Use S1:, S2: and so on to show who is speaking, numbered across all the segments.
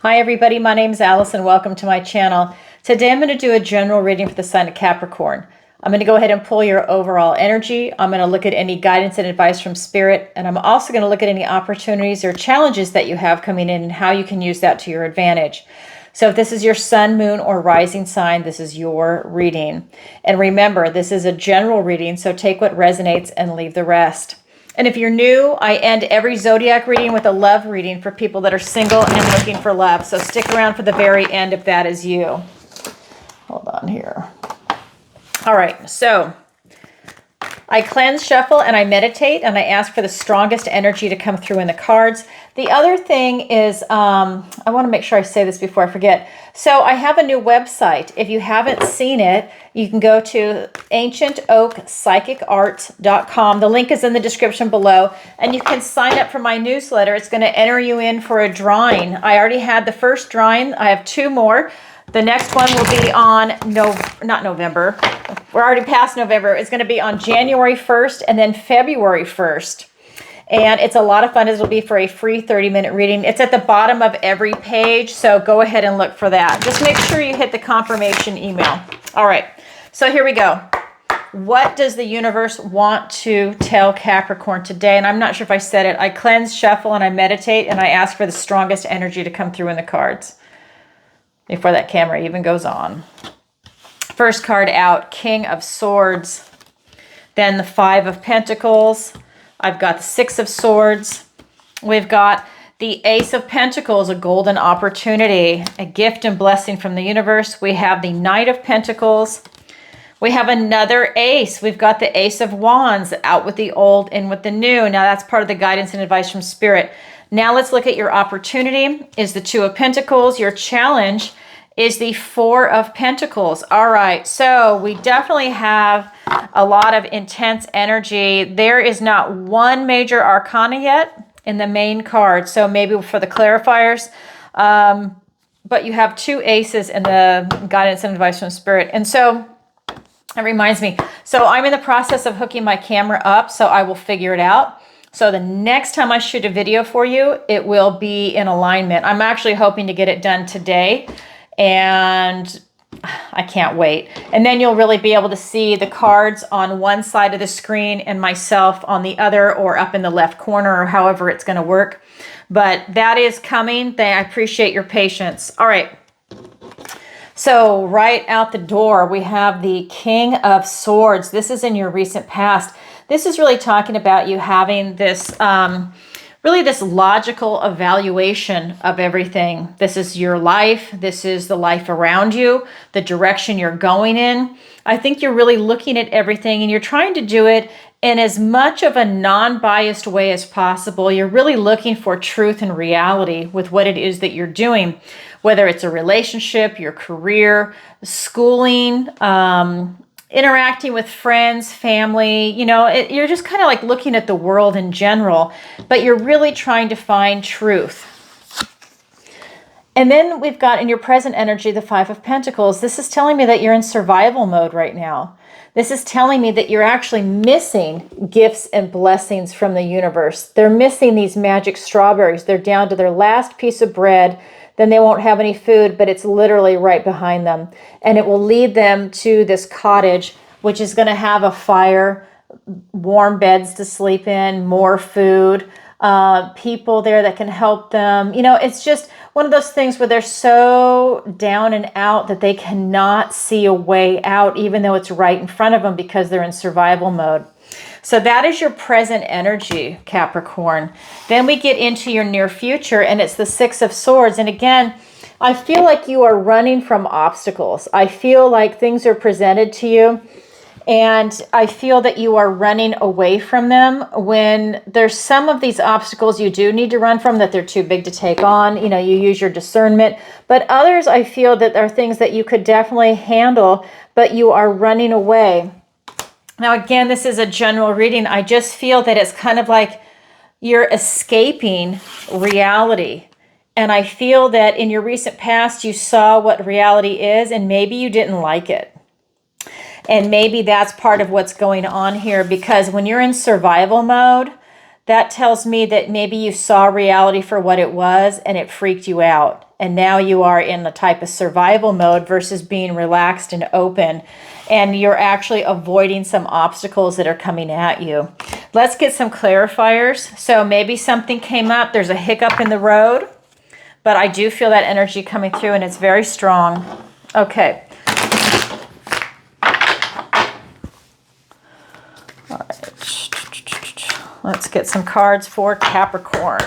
S1: Hi everybody, my name is Allison. Welcome to my channel. Today I'm going to do a general reading for the sign of Capricorn. I'm going to go ahead and pull your overall energy. I'm going to look at any guidance and advice from Spirit, and I'm also going to look at any opportunities or challenges that you have coming in and how you can use that to your advantage. So if this is your sun, moon, or rising sign, this is your reading. And remember, this is a general reading, so take what resonates and leave the rest. And if you're new, I end every zodiac reading with a love reading for people that are single and looking for love. So stick around for the very end if that is you. Hold on here. All right, so I cleanse, shuffle, and I meditate, and I ask for the strongest energy to come through in the cards. The other thing is, I want to make sure I say this before I forget. So I have a new website. If you haven't seen it, you can go to ancientoakpsychicarts.com. The link is in the description below, and you can sign up for my newsletter. It's going to enter you in for a drawing. I already had the first drawing. I have two more. The next one will be on, not November. We're already past November. It's going to be on January 1st and then February 1st. And it's a lot of fun. It will be for a free 30-minute reading. It's at the bottom of every page, so go ahead and look for that. Just make sure you hit the confirmation email. All right, so here we go. What does the universe want to tell Capricorn today? And I'm not sure if I said it. I cleanse, shuffle, and I meditate, and I ask for the strongest energy to come through in the cards before that camera even goes on. First card out, King of Swords. Then the Five of Pentacles. I've got the Six of Swords. We've got the Ace of Pentacles, a golden opportunity, a gift and blessing from the universe. We have the Knight of Pentacles. We have another ace. We've got the Ace of Wands, out with the old, in with the new. Now that's part of the guidance and advice from Spirit. Now let's look at your opportunity is the Two of Pentacles. Your challenge is the Four of Pentacles. All right, so we definitely have a lot of intense energy. There is not one major arcana yet in the main card, so maybe for the clarifiers, but you have two aces in the guidance and advice from Spirit. And so it reminds me, so I'm in the process of hooking my camera up, so I will figure it out. So the next time I shoot a video for you, it will be in alignment. I'm actually hoping to get it done today, and I can't wait. And then you'll really be able to see the cards on one side of the screen and myself on the other, or up in the left corner, or however it's going to work. But that is coming. I appreciate your patience. All right. So right out the door, we have the King of Swords. This is in your recent past. This is really talking about you having this, really this logical evaluation of everything. This is your life. This is the life around you, the direction you're going in. I think you're really looking at everything, and you're trying to do it in as much of a non-biased way as possible. You're really looking for truth and reality with what it is that you're doing, whether it's a relationship, your career, schooling, interacting with friends, family, you're just kind of like looking at the world in general, but you're really trying to find truth. And then we've got in your present energy, the Five of Pentacles. This is telling me that you're in survival mode right now. This is telling me that you're actually missing gifts and blessings from the universe. They're missing these magic strawberries. They're down to their last piece of bread. Then they won't have any food, but it's literally right behind them. And it will lead them to this cottage, which is going to have a fire, warm beds to sleep in, more food, people there that can help them. It's just one of those things where they're so down and out that they cannot see a way out, even though it's right in front of them, because they're in survival mode. So that is your present energy, Capricorn. Then we get into your near future, and it's the Six of Swords. And again, I feel like you are running from obstacles. I feel like things are presented to you, and I feel that you are running away from them when there's some of these obstacles you do need to run from, that they're too big to take on. You use your discernment. But others, I feel that are things that you could definitely handle, but you are running away. Now, again, this is a general reading. I just feel that it's kind of like you're escaping reality. And I feel that in your recent past, you saw what reality is, and maybe you didn't like it. And maybe that's part of what's going on here, because when you're in survival mode, that tells me that maybe you saw reality for what it was and it freaked you out. And now you are in the type of survival mode versus being relaxed and open. And you're actually avoiding some obstacles that are coming at you. Let's get some clarifiers. So maybe something came up. There's a hiccup in the road. But I do feel that energy coming through and it's very strong. Okay. All right. Let's get some cards for Capricorn.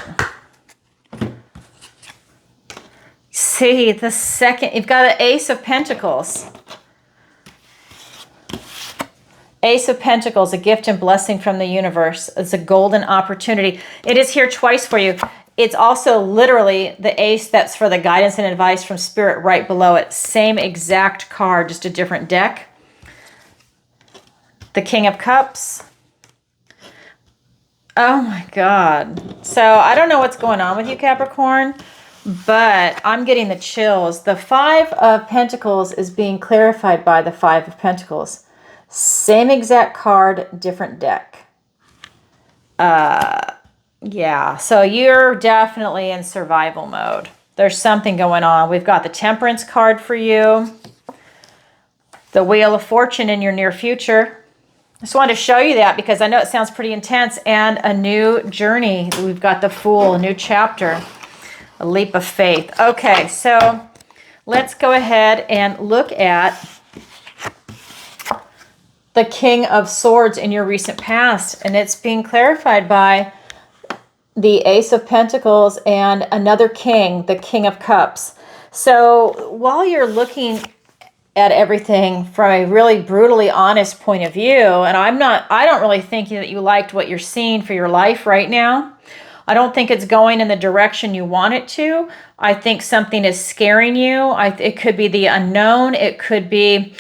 S1: See, the second, you've got an Ace of Pentacles. Ace of Pentacles, a gift and blessing from the universe. It's a golden opportunity. It is here twice for you. It's also literally the ace that's for the guidance and advice from Spirit right below it. Same exact card, just a different deck. The King of Cups. Oh my God. So I don't know what's going on with you, Capricorn, but I'm getting the chills. The Five of Pentacles is being clarified by the Five of Pentacles. Same exact card, different deck. Yeah, so you're definitely in survival mode. There's something going on. We've got the Temperance card for you. The Wheel of Fortune in your near future. I just wanted to show you that because I know it sounds pretty intense. And a new journey. We've got the Fool, a new chapter. A leap of faith. Okay, so let's go ahead and look at the King of Swords in your recent past. And it's being clarified by the Ace of Pentacles and another king, the King of Cups. So while you're looking at everything from a really brutally honest point of view, and I don't really think that you liked what you're seeing for your life right now. I don't think it's going in the direction you want it to. I think something is scaring you. It could be the unknown. It could be,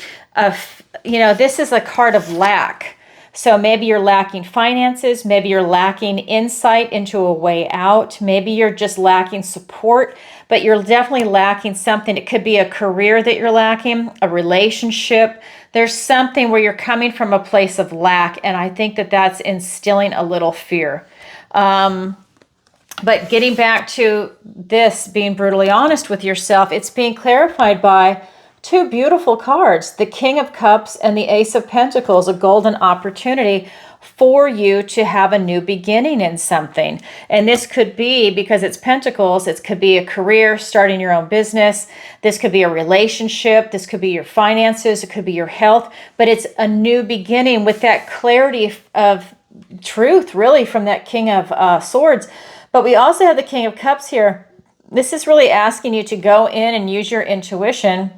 S1: this is a card of lack. So maybe you're lacking finances. Maybe you're lacking insight into a way out. Maybe you're just lacking support, but you're definitely lacking something. It could be a career that you're lacking, a relationship. There's something where you're coming from a place of lack, and I think that that's instilling a little fear. But getting back to this, being brutally honest with yourself, it's being clarified by two beautiful cards, the King of Cups and the Ace of Pentacles, a golden opportunity for you to have a new beginning in something. And this could be, because it's Pentacles, it could be a career, starting your own business. This could be a relationship. This could be your finances. It could be your health. But it's a new beginning with that clarity of truth, really, from that King of Swords. But we also have the King of Cups here. This is really asking you to go in and use your intuition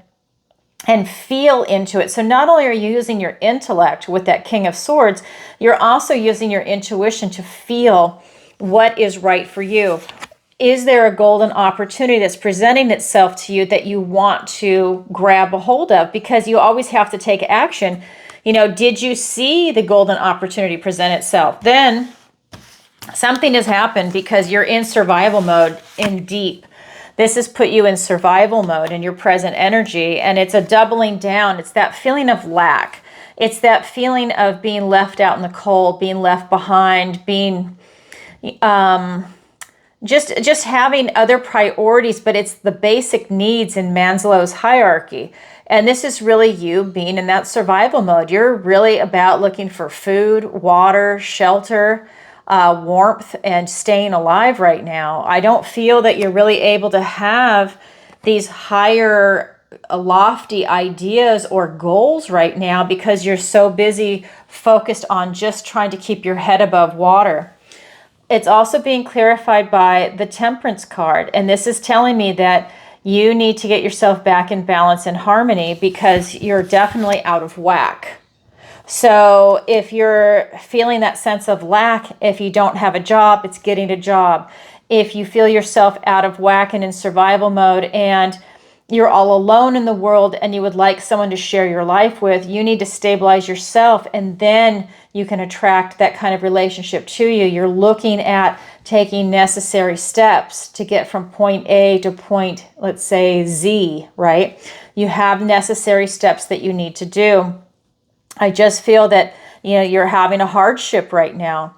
S1: and feel into it. So not only are you using your intellect with that King of Swords, you're also using your intuition to feel what is right for you. Is there a golden opportunity that's presenting itself to you that you want to grab a hold of? Because you always have to take action. Did you see the golden opportunity present itself? Then something has happened because you're in survival mode in deep. This has put you in survival mode in your present energy, and it's a doubling down. It's that feeling of lack. It's that feeling of being left out in the cold, being left behind, being just having other priorities, but it's the basic needs in Maslow's hierarchy. And this is really you being in that survival mode. You're really about looking for food, water, shelter, warmth, and staying alive right now. I don't feel that you're really able to have these higher, lofty ideas or goals right now because you're so busy focused on just trying to keep your head above water. It's also being clarified by the Temperance card, and this is telling me that you need to get yourself back in balance and harmony because you're definitely out of whack. So if you're feeling that sense of lack, if you don't have a job, it's getting a job. If you feel yourself out of whack and in survival mode and you're all alone in the world and you would like someone to share your life with, you need to stabilize yourself, and then you can attract that kind of relationship to you. You're looking at taking necessary steps to get from point A to point, let's say, Z, right? You have necessary steps that you need to do. I just feel that you're having a hardship right now.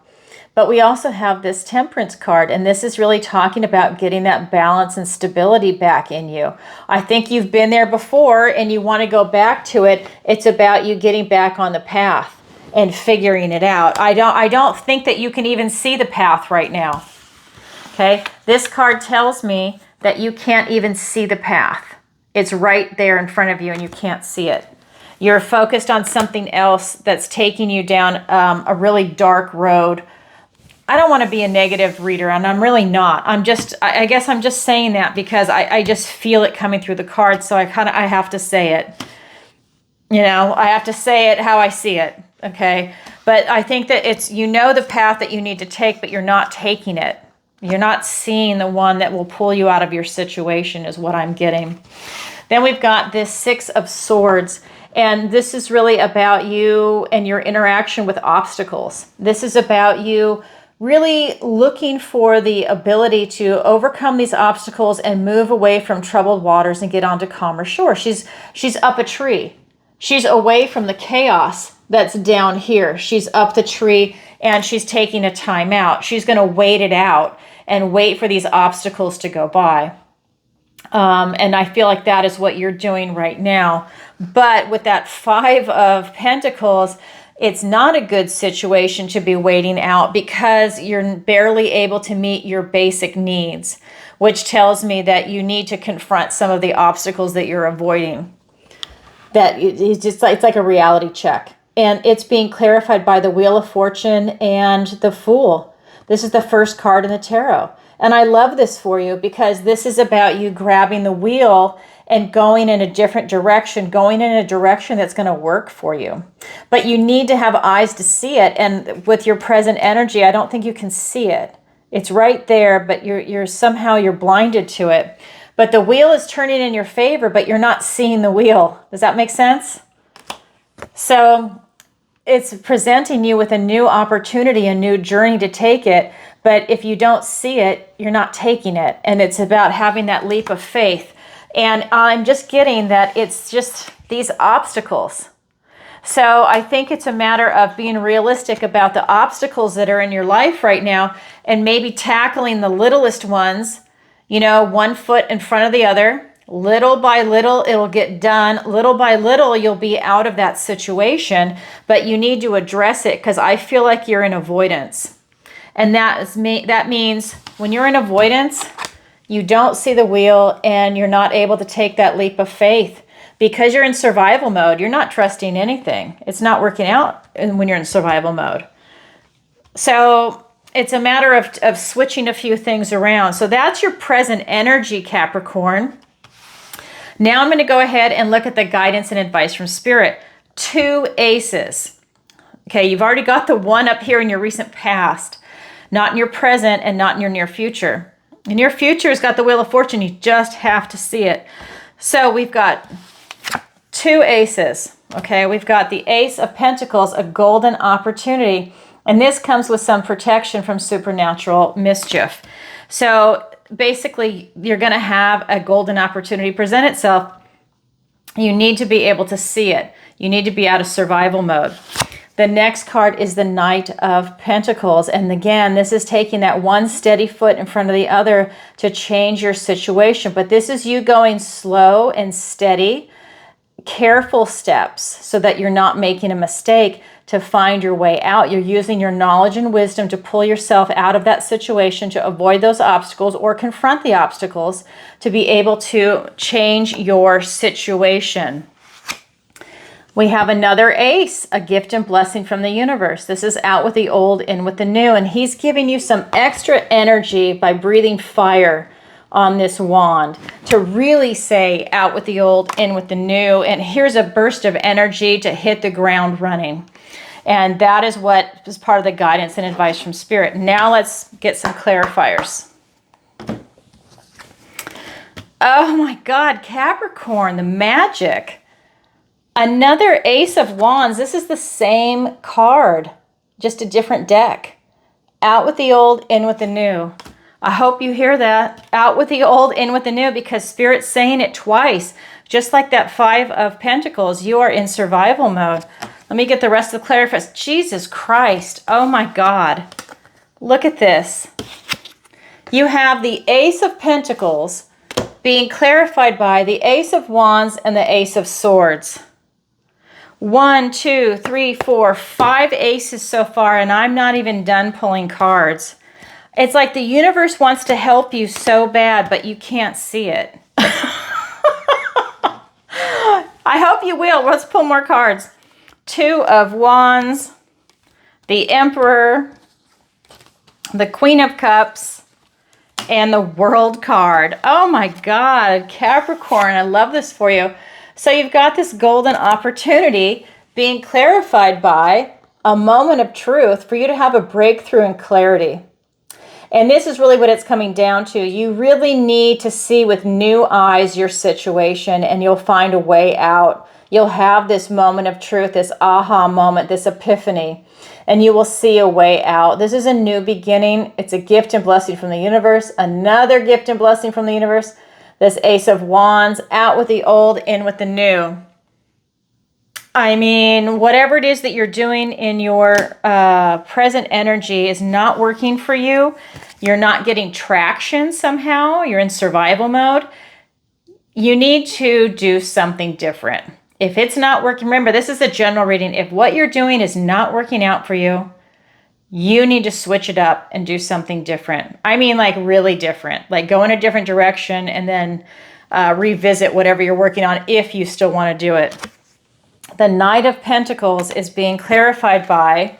S1: But we also have this Temperance card, and this is really talking about getting that balance and stability back in you. I think you've been there before and you want to go back to it. It's about you getting back on the path and figuring it out. I don't think that you can even see the path right now. Okay? This card tells me that you can't even see the path. It's right there in front of you and you can't see it. You're focused on something else that's taking you down a really dark road. I don't want to be a negative reader, and I'm really not. I guess I'm just saying that because I just feel it coming through the cards, so I have to say it. You know, I have to say it how I see it, okay? But I think that it's, you know, the path that you need to take, but you're not taking it. You're not seeing the one that will pull you out of your situation is what I'm getting. Then we've got this Six of Swords. And this is really about you and your interaction with obstacles. This is about you really looking for the ability to overcome these obstacles and move away from troubled waters and get onto calmer shore. She's up a tree. She's away from the chaos that's down here. She's up the tree and she's taking a time out. She's going to wait it out and wait for these obstacles to go by. And I feel like that is what you're doing right now. But with that Five of Pentacles, it's not a good situation to be waiting out because you're barely able to meet your basic needs, which tells me that you need to confront some of the obstacles that you're avoiding. That it's like a reality check. And it's being clarified by the Wheel of Fortune and the Fool. This is the first card in the tarot. And I love this for you because this is about you grabbing the wheel and going in a different direction, going in a direction that's going to work for you. But you need to have eyes to see it. And with your present energy, I don't think you can see it. It's right there, but you're somehow blinded to it. But the wheel is turning in your favor, but you're not seeing the wheel. Does that make sense? So it's presenting you with a new opportunity, a new journey to take it. But if you don't see it, you're not taking it. And it's about having that leap of faith. And I'm just getting that it's just these obstacles. So I think it's a matter of being realistic about the obstacles that are in your life right now and maybe tackling the littlest ones, you know, one foot in front of the other. Little by little, it'll get done. Little by little, you'll be out of that situation. But you need to address it because I feel like you're in avoidance. And that means when you're in avoidance, you don't see the wheel and you're not able to take that leap of faith because you're in survival mode. You're not trusting anything. It's not working out when you're in survival mode. So it's a matter of switching a few things around. So that's your present energy, Capricorn. Now I'm going to go ahead and look at the guidance and advice from Spirit. 2 aces. Okay, you've already got the 1 up here in your recent past, not in your present and not in your near future. In your future has got the Wheel of Fortune. You just have to see it. So we've got 2 aces. Okay, we've got the Ace of Pentacles, a golden opportunity. And this comes with some protection from supernatural mischief. So basically, you're going to have a golden opportunity present itself. You need to be able to see it. You need to be out of survival mode. The next card is the Knight of Pentacles. And again, this is taking that one steady foot in front of the other to change your situation. But this is you going slow and steady, careful steps so that you're not making a mistake to find your way out. You're using your knowledge and wisdom to pull yourself out of that situation, to avoid those obstacles or confront the obstacles, to be able to change your situation. We have another ace, a gift and blessing from the universe. This is out with the old, in with the new. And he's giving you some extra energy by breathing fire on this wand to really say out with the old, in with the new. And here's a burst of energy to hit the ground running. And that is what is part of the guidance and advice from Spirit. Now let's get some clarifiers. Oh my God, Capricorn, the magic. Another Ace of Wands. This is the same card, just a different deck. Out with the old, in with the new. I hope you hear that. Out with the old, in with the new, because Spirit's saying it twice. Just like that 5 of Pentacles, you are in survival mode. Let me get the rest of the clarifiers. Jesus Christ. Oh my God. Look at this. You have the Ace of Pentacles being clarified by the Ace of Wands and the Ace of Swords. 1, 2, 3, 4, 5 aces so far, and I'm not even done pulling cards. It's like the universe wants to help you so bad, but you can't see it. I hope you will. Let's pull more cards. 2 of Wands, the Emperor, the Queen of Cups, and the World card. Oh my God, Capricorn, I love this for you. So you've got this golden opportunity being clarified by a moment of truth for you to have a breakthrough in clarity. And this is really what it's coming down to. You really need to see with new eyes your situation, and you'll find a way out. You'll have this moment of truth, this aha moment, this epiphany, and you will see a way out. This is a new beginning. It's a gift and blessing from the universe. Another gift and blessing from the universe. This Ace of Wands, out with the old, in with the new. I mean, whatever it is that you're doing in your present energy is not working for you. You're not getting traction somehow. You're in survival mode. You need to do something different. If it's not working, remember, this is a general reading. If what you're doing is not working out for you, you need to switch it up and do something different. I mean, like really different. Like go in a different direction and then revisit whatever you're working on if you still want to do it. The Knight of Pentacles is being clarified by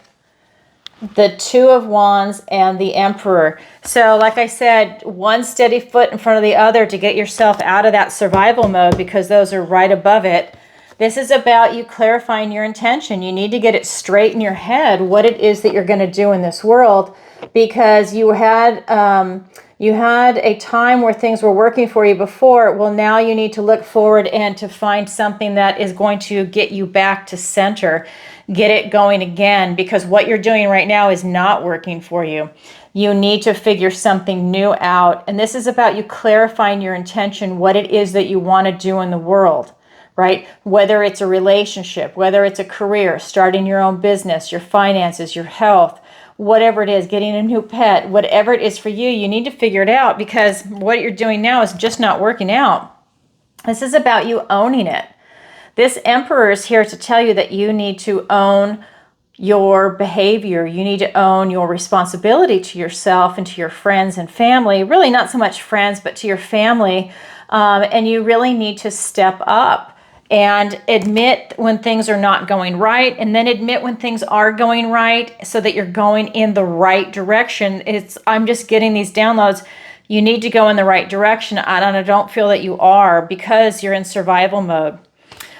S1: the 2 of Wands and the Emperor. So like I said, one steady foot in front of the other to get yourself out of that survival mode, because those are right above it. This is about you clarifying your intention. You need to get it straight in your head what it is that you're going to do in this world, because you had a time where things were working for you before. Well, now you need to look forward and to find something that is going to get you back to center, get it going again, because what you're doing right now is not working for you. You need to figure something new out. And this is about you clarifying your intention, what it is that you want to do in the world. Right? Whether it's a relationship, whether it's a career, starting your own business, your finances, your health, whatever it is, getting a new pet, whatever it is for you, you need to figure it out, because what you're doing now is just not working out. This is about you owning it. This Emperor is here to tell you that you need to own your behavior. You need to own your responsibility to yourself and to your friends and family. Really not so much friends, but to your family. And you really need to step up and admit when things are not going right, and then admit when things are going right, so that you're going in the right direction. I'm just getting these downloads. You need to go in the right direction, and I don't feel that you are, because you're in survival mode.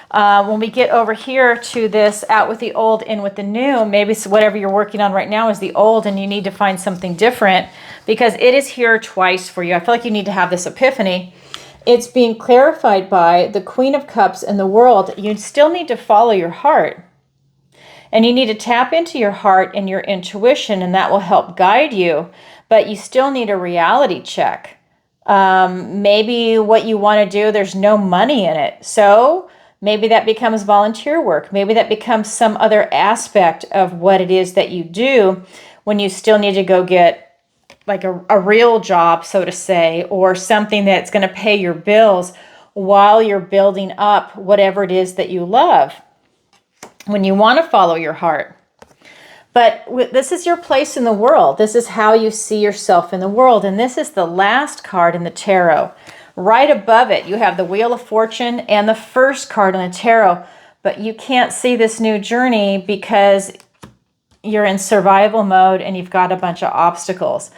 S1: When we get over here to this out with the old, in with the new, maybe whatever you're working on right now is the old and you need to find something different, because it is here twice for you. I feel like you need to have this epiphany. It's being clarified by the Queen of Cups and the World. You still need to follow your heart. And you need to tap into your heart and your intuition, and that will help guide you. But you still need a reality check. Maybe what you want to do, there's no money in it. So maybe that becomes volunteer work. Maybe that becomes some other aspect of what it is that you do, when you still need to go get like a real job, so to say, or something that's going to pay your bills while you're building up whatever it is that you love, when you want to follow your heart. But this is your place in the world. This is how you see yourself in the world. And this is the last card in the tarot. Right above it, you have the Wheel of Fortune and the first card in the tarot. But you can't see this new journey because you're in survival mode and you've got a bunch of obstacles.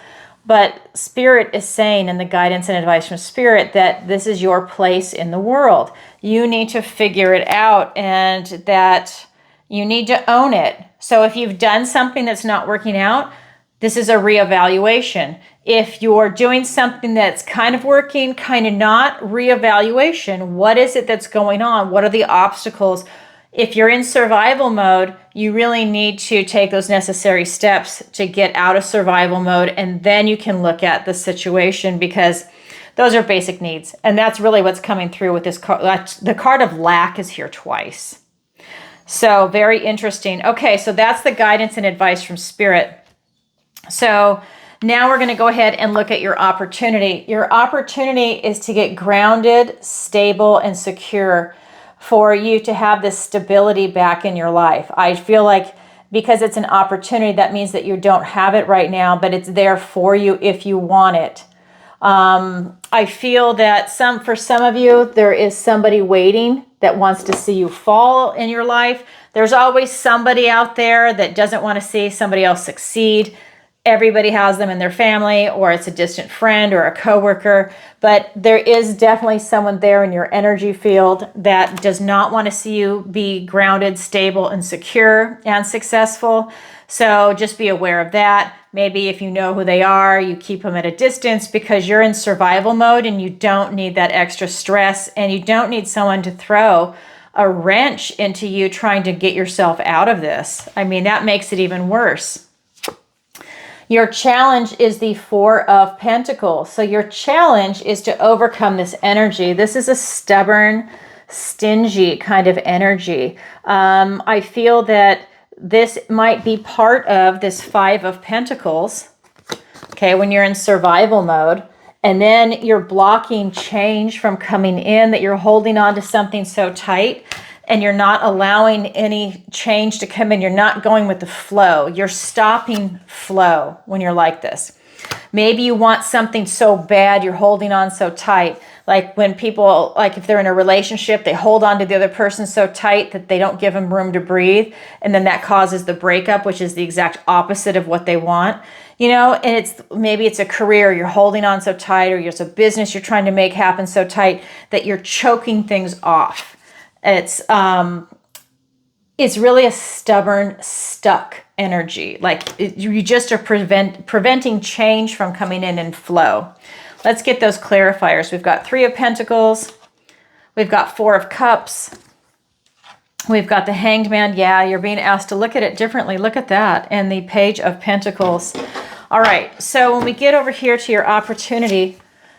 S1: But Spirit is saying, in the guidance and advice from Spirit, that this is your place in the world. You need to figure it out, and that you need to own it. So if you've done something that's not working out, this is a reevaluation. If you're doing something that's kind of working, kind of not, reevaluation. What is it that's going on? What are the obstacles? If you're in survival mode, you really need to take those necessary steps to get out of survival mode, and then you can look at the situation, because those are basic needs. And that's really what's coming through with this card. The card of lack is here twice. So very interesting. Okay, so that's the guidance and advice from Spirit. So now we're going to go ahead and look at your opportunity. Your opportunity is to get grounded, stable, and secure, for you to have this stability back in your life. I feel like because it's an opportunity, that means that you don't have it right now, but it's there for you if you want it. I feel that for some of you, there is somebody waiting that wants to see you fall in your life. There's always somebody out there that doesn't want to see somebody else succeed. Everybody has them in their family, or it's a distant friend or a coworker, but there is definitely someone there in your energy field that does not want to see you be grounded, stable, and secure and successful. So just be aware of that. Maybe if you know who they are, you keep them at a distance because you're in survival mode and you don't need that extra stress, and you don't need someone to throw a wrench into you trying to get yourself out of this. I mean, that makes it even worse. Your challenge is the Four of Pentacles. So your challenge is to overcome this energy. This is a stubborn, stingy kind of energy. I feel that this might be part of this Five of Pentacles, okay, when you're in survival mode, and then you're blocking change from coming in, that you're holding on to something so tight and you're not allowing any change to come in. You're not going with the flow. You're stopping flow when you're like this. Maybe you want something so bad, you're holding on so tight. Like when people, like if they're in a relationship, they hold on to the other person so tight that they don't give them room to breathe. And then that causes the breakup, which is the exact opposite of what they want. You know, and maybe it's a career, you're holding on so tight, or it's a business you're trying to make happen so tight that you're choking things off. It's really a stubborn, stuck energy. Like you just are preventing change from coming in and flow. Let's get those clarifiers. We've got Three of Pentacles. We've got Four of Cups. We've got the Hanged Man. Yeah, you're being asked to look at it differently. Look at that. And the Page of Pentacles. All right. So when we get over here to your opportunity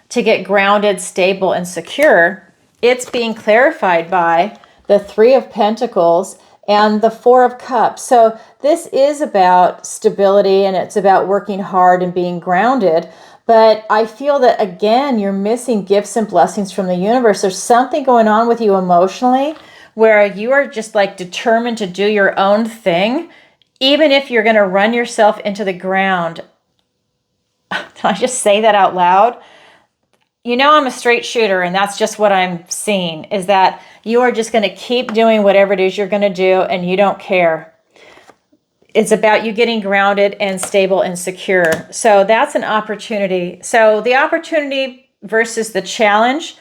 S1: to get grounded, stable, and secure, it's being clarified by the Three of Pentacles and the Four of Cups. So this is about stability, and it's about working hard and being grounded. But I feel that, again, you're missing gifts and blessings from the universe. There's something going on with you emotionally where you are just like determined to do your own thing, even if you're going to run yourself into the ground. Can I just say that out loud? You know, I'm a straight shooter, and that's just what I'm seeing, is that you are just going to keep doing whatever it is you're going to do, and you don't care. It's about you getting grounded and stable and secure. So that's an opportunity. So the opportunity versus the challenge.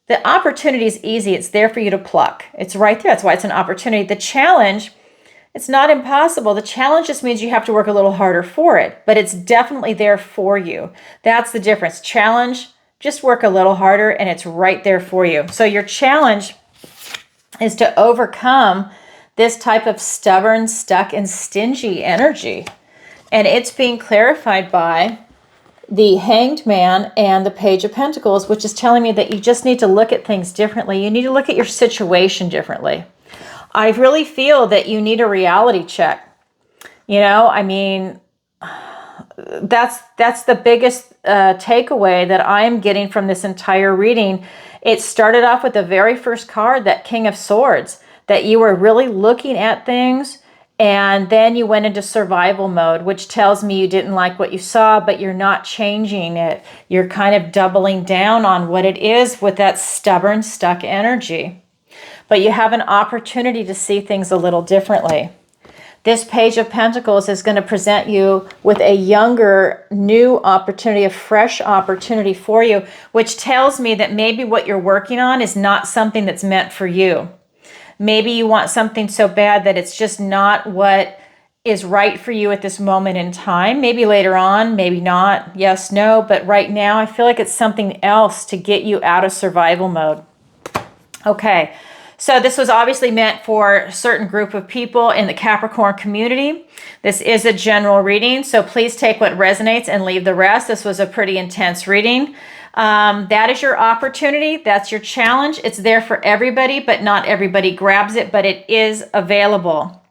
S1: The opportunity is easy. It's there for you to pluck. It's right there. That's why it's an opportunity. The challenge, it's not impossible. The challenge just means you have to work a little harder for it, but it's definitely there for you. That's the difference. Challenge, just work a little harder, and it's right there for you. So your challenge is to overcome this type of stubborn, stuck, and stingy energy. And it's being clarified by the Hanged Man and the Page of Pentacles, which is telling me that you just need to look at things differently. You need to look at your situation differently. I really feel that you need a reality check. You know, I mean, that's the biggest takeaway that I'm getting from this entire reading. It started off with the very first card, that King of Swords, that you were really looking at things, and then you went into survival mode, which tells me you didn't like what you saw, but you're not changing it. You're kind of doubling down on what it is with that stubborn, stuck energy. But you have an opportunity to see things a little differently. This Page of Pentacles is going to present you with a younger, new opportunity, a fresh opportunity for you, which tells me that maybe what you're working on is not something that's meant for you. Maybe you want something so bad that it's just not what is right for you at this moment in time. Maybe later on, maybe not. Yes, no. But right now, I feel like it's something else to get you out of survival mode. Okay. So this was obviously meant for a certain group of people in the Capricorn community. This is a general reading, so please take what resonates and leave the rest. This was a pretty intense reading. That is your opportunity. That's your challenge. It's there for everybody, but not everybody grabs it, but it is available.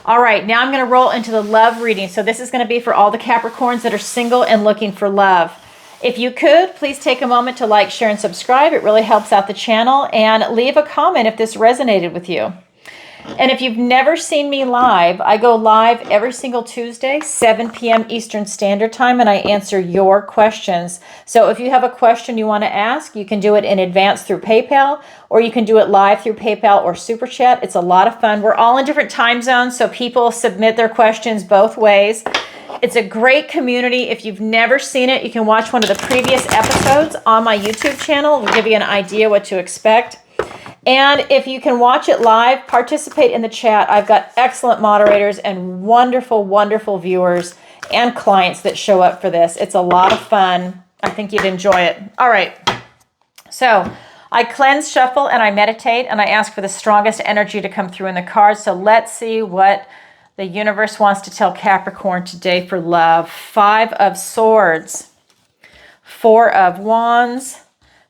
S1: All right, now I'm going to roll into the love reading. So this is going to be for all the Capricorns that are single and looking for love. If you could, please take a moment to like, share, and subscribe. It really helps out the channel. And leave a comment if this resonated with you. And if you've never seen me live, I go live every single Tuesday, 7 p.m. Eastern Standard Time, and I answer your questions. So if you have a question you want to ask, you can do it in advance through PayPal, or you can do it live through PayPal or Super Chat. It's a lot of fun. We're all in different time zones, so people submit their questions both ways. It's a great community. If you've never seen it, you can watch one of the previous episodes on my YouTube channel. It'll give you an idea what to expect. And if you can watch it live, participate in the chat. I've got excellent moderators and wonderful, wonderful viewers and clients that show up for this. It's a lot of fun. I think you'd enjoy it. All right. So I cleanse, shuffle, and I meditate, and I ask for the strongest energy to come through in the cards. So let's see what the universe wants to tell Capricorn today for love. 5 of Swords, 4 of Wands,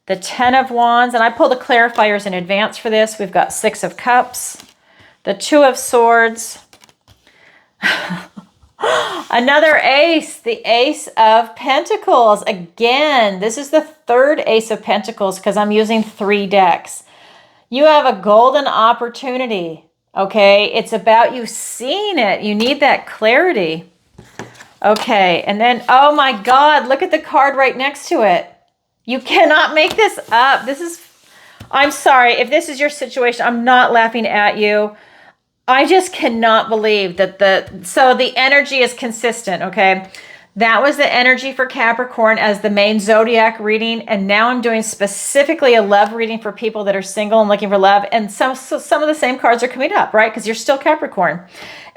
S1: the 10 of Wands, and I pulled the clarifiers in advance for this. We've got 6 of Cups, the 2 of Swords, another ace, the Ace of Pentacles. Again, this is the third Ace of Pentacles because I'm using 3 decks. You have a golden opportunity, okay? It's about you seeing it. You need that clarity. Okay, and then, oh my God, look at the card right next to it. You cannot make this up. I'm sorry, if this is your situation, I'm not laughing at you. I just cannot believe that so the energy is consistent, okay? That was the energy for Capricorn as the main zodiac reading, and now I'm doing specifically a love reading for people that are single and looking for love, and some of the same cards are coming up, right? Because you're still Capricorn.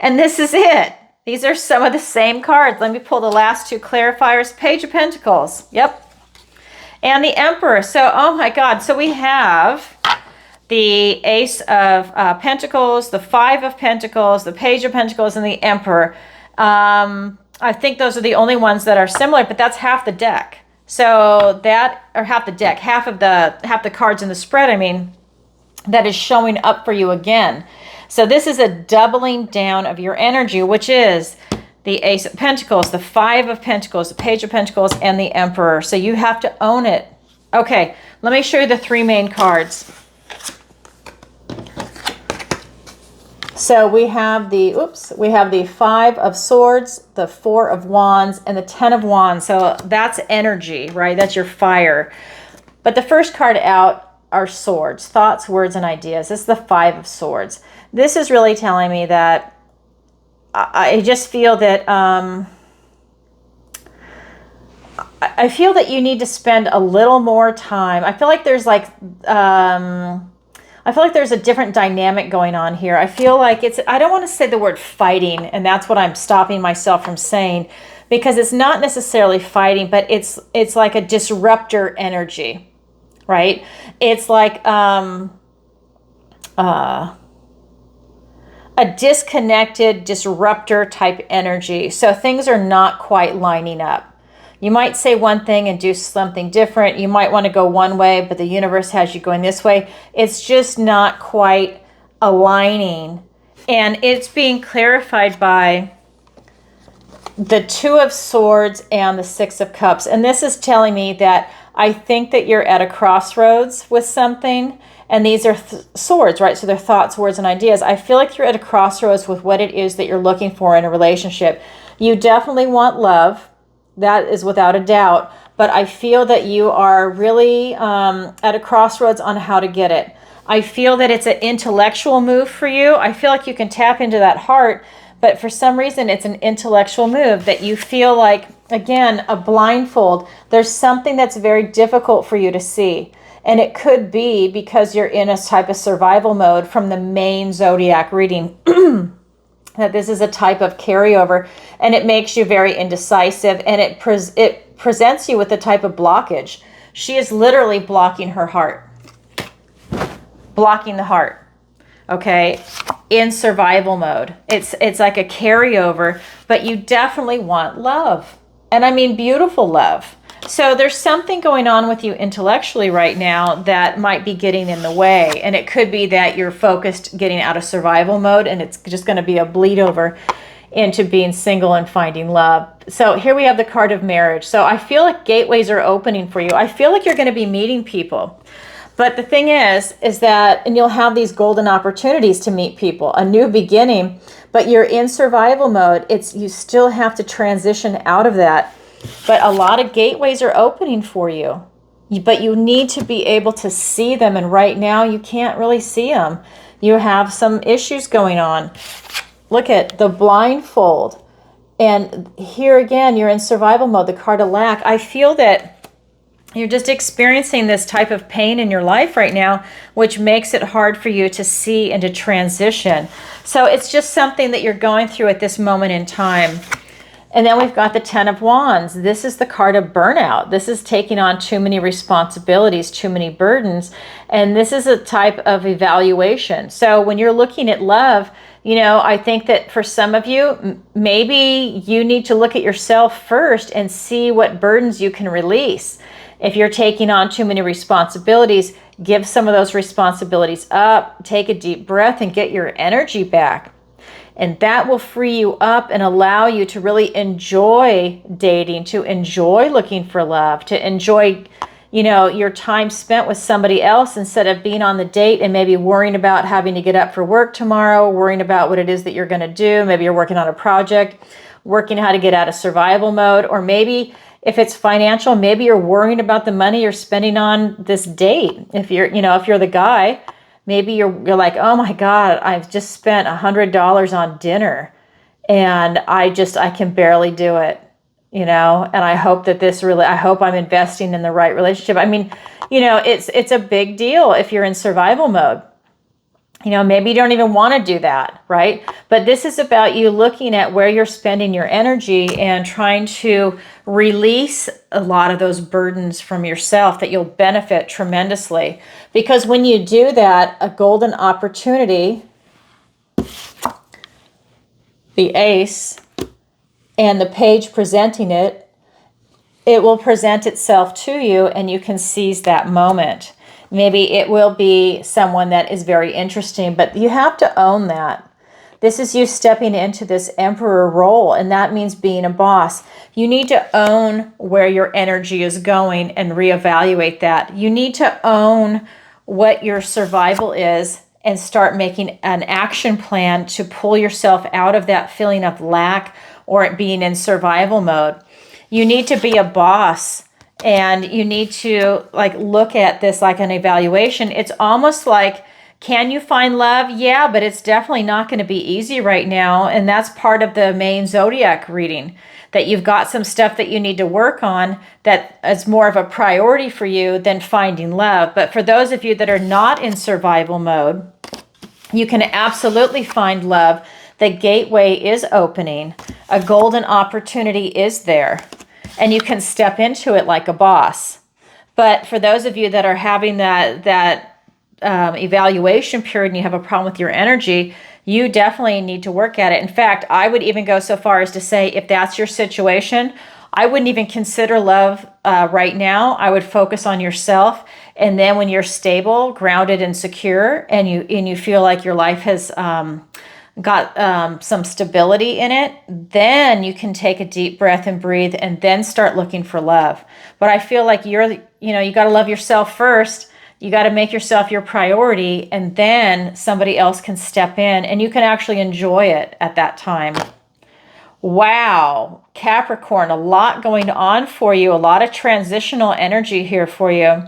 S1: And this is it. These are some of the same cards. Let me pull the last 2 clarifiers. Page of Pentacles. Yep. And the Emperor. So, oh my God. So we have the Ace of Pentacles, the 5 of Pentacles, the Page of Pentacles, and the Emperor. I think those are the only ones that are similar, but that's half the deck. So half the cards in the spread, I mean, that is showing up for you again. So this is a doubling down of your energy, which is the Ace of Pentacles, the 5 of Pentacles, the Page of Pentacles, and the Emperor. So you have to own it. Okay, let me show you the 3 main cards. So we have the 5 of Swords, the 4 of Wands, and the 10 of Wands. So that's energy, right? That's your fire. But the first card out are swords, thoughts, words, and ideas. This is the 5 of Swords. This is really telling me that I just feel that I feel that you need to spend a little more time. I feel like there's a different dynamic going on here. I feel like I don't want to say the word fighting, and that's what I'm stopping myself from saying, because it's not necessarily fighting, but it's like a disruptor energy, right? It's like a disconnected disruptor type energy. So things are not quite lining up. You might say one thing and do something different. You might want to go one way, but the universe has you going this way. It's just not quite aligning. And it's being clarified by the 2 of Swords and the 6 of Cups. And this is telling me that I think that you're at a crossroads with something. And these are swords, right? So they're thoughts, words, and ideas. I feel like you're at a crossroads with what it is that you're looking for in a relationship. You definitely want love. That is without a doubt. But I feel that you are really at a crossroads on how to get it. I feel that it's an intellectual move for you. I feel like you can tap into that heart. But for some reason, it's an intellectual move that you feel like, again, a blindfold. There's something that's very difficult for you to see. And it could be because you're in a type of survival mode from the main zodiac reading, that this is a type of carryover, and it makes you very indecisive, and it presents you with a type of blockage. She is literally blocking her heart, blocking the heart, okay, in survival mode. It's like a carryover, but you definitely want love. And I mean beautiful love. So there's something going on with you intellectually right now that might be getting in the way. And it could be that you're focused getting out of survival mode, and it's just going to be a bleed over into being single and finding love. So here we have the card of marriage. So I feel like gateways are opening for you. I feel like you're going to be meeting people. But the thing is that, and you'll have these golden opportunities to meet people, a new beginning, but you're in survival mode. You still have to transition out of that. But a lot of gateways are opening for you. But you need to be able to see them. And right now you can't really see them. You have some issues going on. Look at the blindfold. And here again, you're in survival mode, the card of lack. I feel that you're just experiencing this type of pain in your life right now, which makes it hard for you to see and to transition. So it's just something that you're going through at this moment in time. And then we've got the Ten of Wands. This is the card of burnout. This is taking on too many responsibilities, too many burdens. And this is a type of evaluation. So when you're looking at love, I think that for some of you, maybe you need to look at yourself first and see what burdens you can release. If you're taking on too many responsibilities, give some of those responsibilities up, take a deep breath and get your energy back. And that will free you up and allow you to really enjoy dating, to enjoy looking for love, to enjoy, your time spent with somebody else instead of being on the date and maybe worrying about having to get up for work tomorrow, worrying about what it is that you're going to do. Maybe you're working on a project, working how to get out of survival mode, or maybe if it's financial, maybe you're worrying about the money you're spending on this date. If you're the guy, maybe you're like, oh my God, I've just spent $100 on dinner and I can barely do it, and I hope that I hope I'm investing in the right relationship. I mean, it's a big deal if you're in survival mode. Maybe you don't even want to do that, right? But this is about you looking at where you're spending your energy and trying to release a lot of those burdens from yourself that you'll benefit tremendously. Because when you do that, a golden opportunity, the ace, and the page presenting it, it will present itself to you and you can seize that moment. Maybe it will be someone that is very interesting, but you have to own that. This is you stepping into this emperor role, and that means being a boss. You need to own where your energy is going and reevaluate that. You need to own what your survival is and start making an action plan to pull yourself out of that feeling of lack or it being in survival mode. You need to be a boss. And you need to look at this like an evaluation. It's almost like, can you find love? Yeah, but it's definitely not going to be easy right now. And that's part of the main zodiac reading, that you've got some stuff that you need to work on that is more of a priority for you than finding love. But for those of you that are not in survival mode, you can absolutely find love. The gateway is opening. A golden opportunity is there. And you can step into it like a boss. But for those of you that are having that evaluation period and you have a problem with your energy, you definitely need to work at it. In fact, I would even go so far as to say, if that's your situation, I wouldn't even consider love right now. I would focus on yourself. And then when you're stable, grounded, and secure, and you feel like your life has got some stability in it, then you can take a deep breath and breathe and then start looking for love. But I feel like you got to love yourself first. You got to make yourself your priority, and then somebody else can step in and you can actually enjoy it at that time. Wow, Capricorn, a lot going on for you, a lot of transitional energy here for you.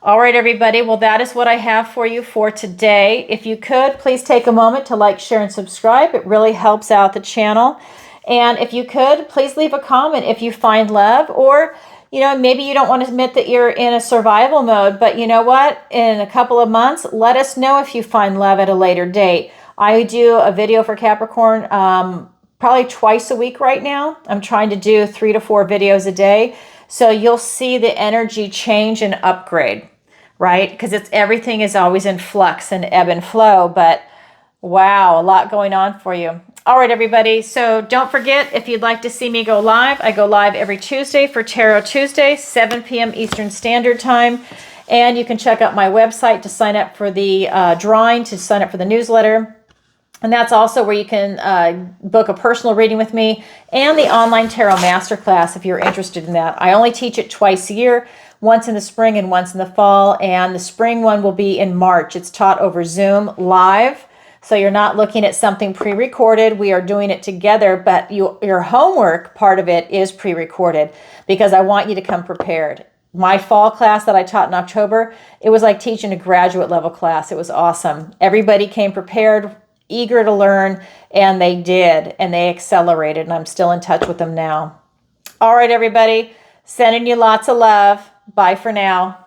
S1: All right, everybody. Well, that is what I have for you for today. If you could, please take a moment to like, share, and subscribe. It really helps out the channel. And if you could, please leave a comment if you find love, or, maybe you don't want to admit that you're in a survival mode, but you know what? In a couple of months, let us know if you find love at a later date. I do a video for Capricorn probably twice a week right now. I'm trying to do 3 to 4 videos a day. So you'll see the energy change and upgrade, right? Because everything is always in flux and ebb and flow. But wow, a lot going on for you. All right, everybody. So don't forget, if you'd like to see me go live, I go live every Tuesday for Tarot Tuesday, 7 p.m. Eastern Standard Time. And you can check out my website to sign up for the drawing, to sign up for the newsletter. And that's also where you can book a personal reading with me and the online tarot masterclass if you're interested in that. I only teach it twice a year, once in the spring and once in the fall. And the spring one will be in March. It's taught over Zoom live. So you're not looking at something pre-recorded. We are doing it together, but your homework part of it is pre-recorded because I want you to come prepared. My fall class that I taught in October, it was like teaching a graduate level class. It was awesome. Everybody came prepared, eager to learn, and they did, and they accelerated, and I'm still in touch with them now. All right, everybody, sending you lots of love. Bye for now.